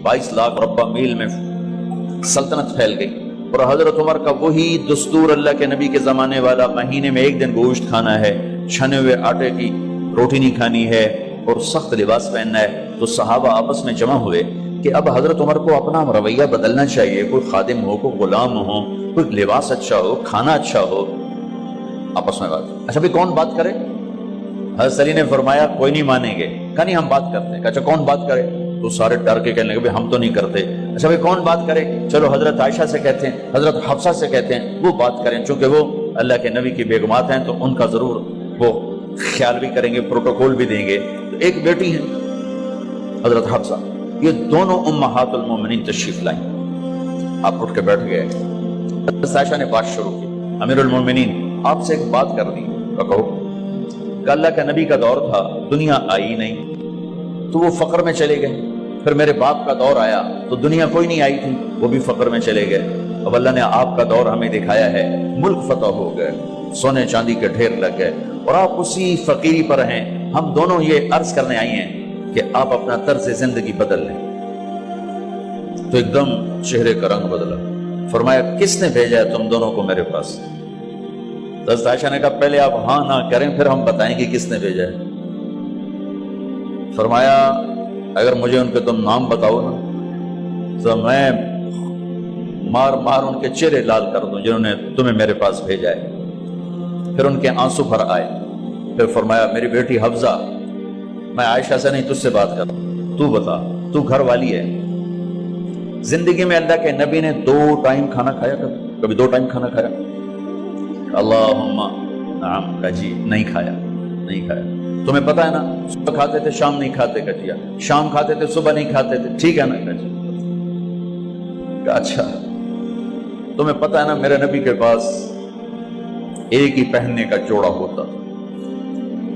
22 लाख रब्बा मील में सल्तनत फैल गई। और हजरत उमर का वही दस्तूर अल्लाह के नबी के ज़माने वाला, महीने में एक दिन गोश्त खाना है, छने हुए आटे की रोटी नहीं खानी है और सख्त लिबास पहनना है। तो सहाबा आपस में जमा हुए कि अब हजरत उमर को अपना रवैया बदलना चाहिए, कोई खादिम हो, कोई गुलाम हो, कोई लिबास अच्छा हो, खाना अच्छा हो। आपस में बात, अच्छा भाई कौन बात करे? हज़रत अली ने फरमाया कोई नहीं मानेंगे। कहा नहीं हम बात करते हैं। अच्छा कौन बात करे? तो सारे डर के कहने लगे हम तो नहीं करते। अच्छा भाई कौन बात करे? चलो हजरत आयशा से कहते हैं, हजरत हफ्सा से कहते हैं, वो बात करें, चूंकि वो अल्लाह के नबी की बेगमात हैं तो उनका जरूर वो ख्याल भी करेंगे, प्रोटोकॉल भी देंगे। तो एक बेटी है हजरत हफ्सा, ये दोनों उम्महातुल मोमिनीन तशरीफ लाई। आप उठ के बैठ गए। हजरत आयशा ने बात शुरू की, अमीरुल मोमिनीन आपसे एक बात करनी है। कहो। अल्लाह का नबी का दौर था, दुनिया आई नहीं तो वो फक्र में चले गए। फिर मेरे बाप का दौर आया तो दुनिया कोई नहीं आई थी, वो भी फक्र में चले गए। अब अल्लाह ने आपका दौर हमें दिखाया है, मुल्क फतह हो गए, सोने चांदी के ढेर लग गए और आप उसी फकीरी पर हैं। हम दोनों ये अर्ज करने आई हैं कि आप अपना तर्ज जिंदगी बदल लें। तो एकदम चेहरे का रंग बदला। फरमाया किसने भेजा है तुम दोनों को मेरे पास? हज़रत आयशा ने कहा पहले आप हाँ ना करें फिर हम बताएंगे किसने भेजा है। फरमाया अगर मुझे उनके तुम नाम बताओ ना तो मैं मार मार उनके चेहरे लाल कर दूं जिन्होंने तुम्हें मेरे पास भेजा है। फिर उनके आंसू भर आए। फिर फरमाया मेरी बेटी हफ्जा, मैं आयशा से नहीं तुझसे बात कर, तू बता, तू घर वाली है। जिंदगी में अल्लाह के नबी ने 2 टाइम खाना खाया? कभी 2 टाइम खाना खाया? अल्लाहुम्मा नाम का जी नहीं खाया, नहीं खाया। तुम्हें पता है ना, सुबह खाते थे शाम नहीं खाते कटिया, शाम खाते थे सुबह नहीं खाते थे, ठीक है ना कटिया? अच्छा तुम्हें पता है ना मेरे नबी के पास एक ही पहनने का जोड़ा होता था।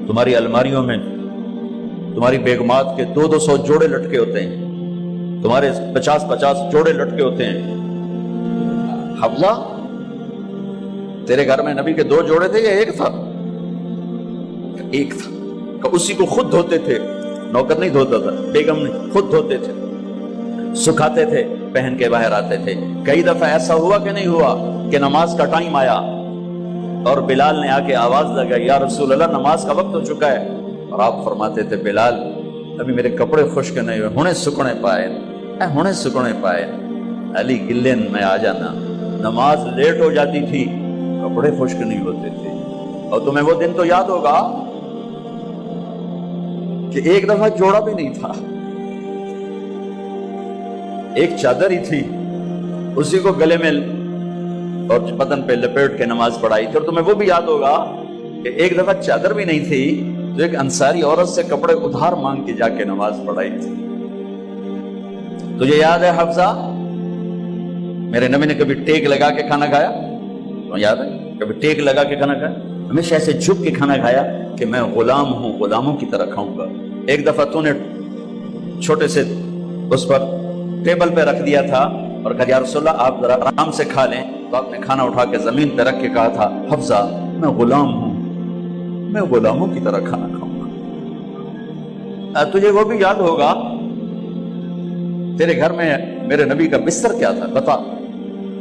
तुम्हारी अलमारियों में तुम्हारी बेगमात के 200 जोड़े लटके होते हैं, तुम्हारे 50 जोड़े लटके होते हैं। हफ्जा तेरे घर में नबी के 2 जोड़े थे या एक था? एक था। उसी को खुद धोते थे, नौकर नहीं धोता था, बेगम नहीं, खुद धोते थे, सुखाते थे, पहन के बाहर आते थे। कई दफा ऐसा हुआ कि नहीं हुआ कि नमाज का टाइम आया और बिलाल ने आके आवाज लगाई या रसूल अल्लाह नमाज का वक्त हो चुका है। और आप फरमाते थे बिलाल अभी मेरे कपड़े खुश्क नहीं हुए, हुणे सुकने पाए, हुणे सुकने पाए। अली गिल्ले में आ जाना, नमाज लेट हो जाती थी, कपड़े खुश्क नहीं होते थे। और तुम्हें वो दिन तो याद होगा कि एक दफा जोड़ा भी नहीं था, एक चादर ही थी, उसी को गले में और बदन पे लपेट के नमाज पढ़ाई थी। और तुम्हें वो भी याद होगा कि एक दफा चादर भी नहीं थी तो एक अंसारी औरत से कपड़े उधार मांग के जाके नमाज पढ़ाई थी। तुझे याद है हफ्सा मेरे नबी ने कभी टेक लगा के खाना खाया? तो याद है कभी टेक लगा के खाना खाया? हमेशा ऐसे झुक के खाना खाया कि मैं गुलाम हूं, गुलामों की तरह खाऊंगा। एक दफा तूने छोटे से उस पर टेबल पे रख दिया था और कहा या रसूलल्लाह आप जरा आराम से खा लें, तो आपने खाना उठा के जमीन पे रख के कहा था हफ्सा मैं गुलाम हूं, मैं गुलामों की तरह खाना खाऊंगा। तुझे वो भी याद होगा तेरे घर में मेरे नबी का बिस्तर क्या था? बता।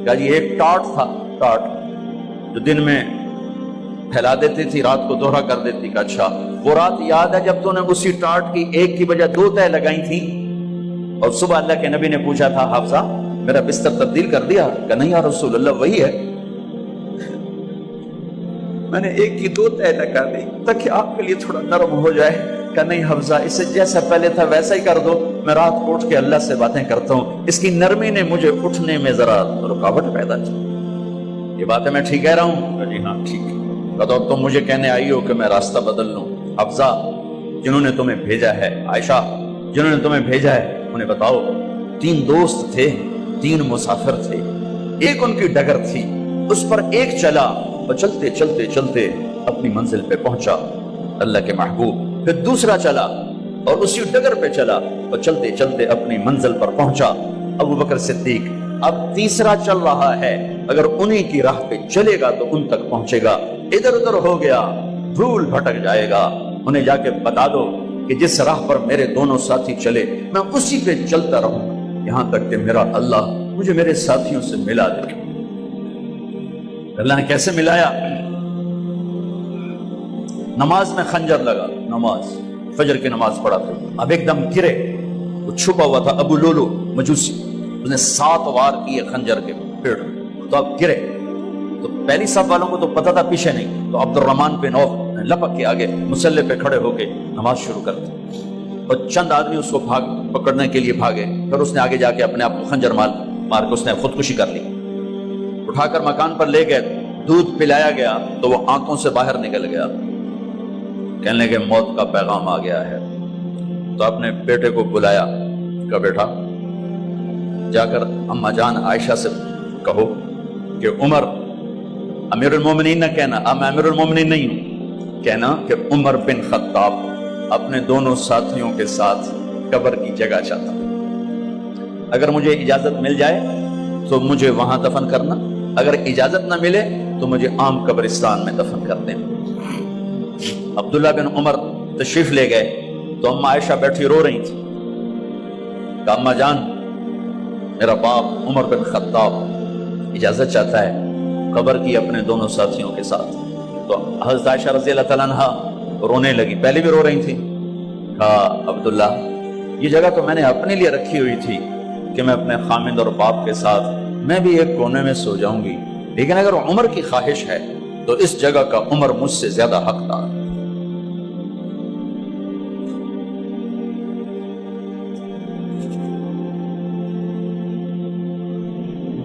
क्या जी एक टाट था, टाट जो दिन में फैला देती थी, रात को दोहरा कर देती। का अच्छा वो रात याद है जब तूने उसी टाट की एक की बजाय 2 तह लगाई थी और सुबह अल्लाह के नबी ने पूछा था हफ्सा मेरा बिस्तर तब्दील कर दिया? क्या नहीं या रसूल अल्लाह वही है, मैंने एक की 2 तह लगा दी ताकि आपके लिए थोड़ा नरम हो जाए। क्या नहीं हफ्सा इसे जैसा पहले था वैसा ही कर दो, मैं रात को उठ के अल्लाह से बातें करता हूँ, इसकी नरमी ने मुझे उठने में जरा रुकावट पैदा की। ये बातें मैं ठीक कह रहा हूँ? जी हाँ ठीक है। तो तुम मुझे कहने आई हो कि मैं रास्ता बदल लूं? हफ्सा जिन्होंने तुम्हें भेजा है, आयशा जिन्होंने तुम्हें भेजा है उन्हें बताओ। 3 दोस्त थे, 3 मुसाफिर थे, एक उनकी डगर थी, उस पर एक चला और चलते चलते चलते अपनी मंजिल पे पहुंचा अल्लाह के महबूब। फिर दूसरा चला और उसी डगर पे चला और चलते चलते अपनी मंजिल पर पहुंचा अबू बकर सिद्दीक। अब तीसरा चल रहा है, अगर उन्हीं की राह पे चलेगा तो उन तक पहुंचेगा, इधर उधर हो गया भूल भटक जाएगा। उन्हें जाके बता दो कि जिस राह पर मेरे दोनों साथी चले मैं उसी पे चलता रहूंगा। یہاں تک کہ میرا اللہ مجھے میرے ساتھیوں سے ملا دے۔ اللہ نے کیسے ملایا؟ نماز میں خنجر لگا، نماز فجر کی نماز پڑھا تھا، اب ایک دم گرے، وہ چھپا ہوا تھا ابو لولو مجوسی، اس نے 7 وار کیے خنجر کے پیڑ، تو اب گرے، تو پہلی صف والوں کو تو پتہ تھا پیچھے نہیں، تو عبد الرحمن بن عوف لپک کے آگے مصلی پہ کھڑے ہو کے نماز شروع کر دی، اور چند آدمی اس کو پکڑنے کے لیے بھاگے، پھر اس نے آگے جا کے اپنے آپ کو خنجر مار کے اس نے خودکشی کر لی، اٹھا کر مکان پر لے گئے، دودھ پلایا گیا تو وہ آنکھوں سے باہر نکل گیا، کہنے لگے موت کا پیغام آ گیا ہے، تو اپنے بیٹے کو بلایا، کہا بیٹا جا کر اما جان عائشہ سے کہو کہ عمر امیر المومنین نہ کہنا، اب میں امیر المومنین نہیں ہوں، کہنا کہ عمر بن خطاب اپنے دونوں ساتھیوں کے ساتھ قبر کی جگہ چاہتا، اگر مجھے اجازت مل جائے تو مجھے وہاں دفن کرنا، اگر اجازت نہ ملے تو مجھے عام قبرستان میں دفن کر دیں۔ عبداللہ بن عمر تشریف لے گئے تو اما عائشہ بیٹھی رو رہی تھی، کہا اما جان میرا باپ عمر بن خطاب اجازت چاہتا ہے قبر کی اپنے دونوں ساتھیوں کے ساتھ، تو حضرت عائشہ رضی اللہ تعالیٰ عنہ رونے لگی، پہلے بھی رو رہی تھی، کہا عبداللہ یہ جگہ تو میں نے اپنے لیے رکھی ہوئی تھی کہ میں اپنے خامند اور باپ کے ساتھ میں بھی ایک کونے میں سو جاؤں گی، لیکن اگر عمر کی خواہش ہے تو اس جگہ کا عمر مجھ سے زیادہ حقدار ہے۔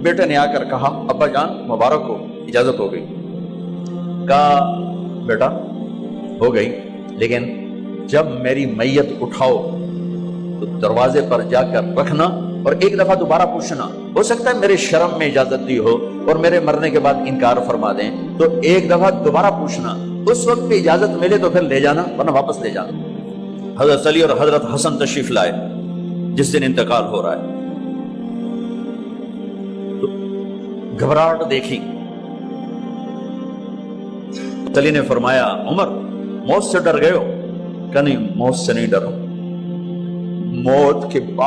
بیٹے نے آ کر کہا ابا جان مبارک ہو، اجازت ہو گئی، کہا بیٹا ہو گئی، لیکن جب میری میت اٹھاؤ تو دروازے پر جا کر رکھنا اور ایک دفعہ دوبارہ پوچھنا، ہو سکتا ہے میرے شرم میں اجازت دی ہو اور میرے مرنے کے بعد انکار فرما دیں، تو ایک دفعہ دوبارہ پوچھنا، اس وقت بھی اجازت ملے تو پھر لے جانا ورنہ واپس لے جانا۔ حضرت علی اور حضرت حسن تشریف لائے جس دن انتقال ہو رہا ہے، تو گھبراہٹ دیکھی، علی نے فرمایا عمر موت سے ڈر گئے ہو؟ کہ نہیں موت سے نہیں ڈرا، موت کے بعد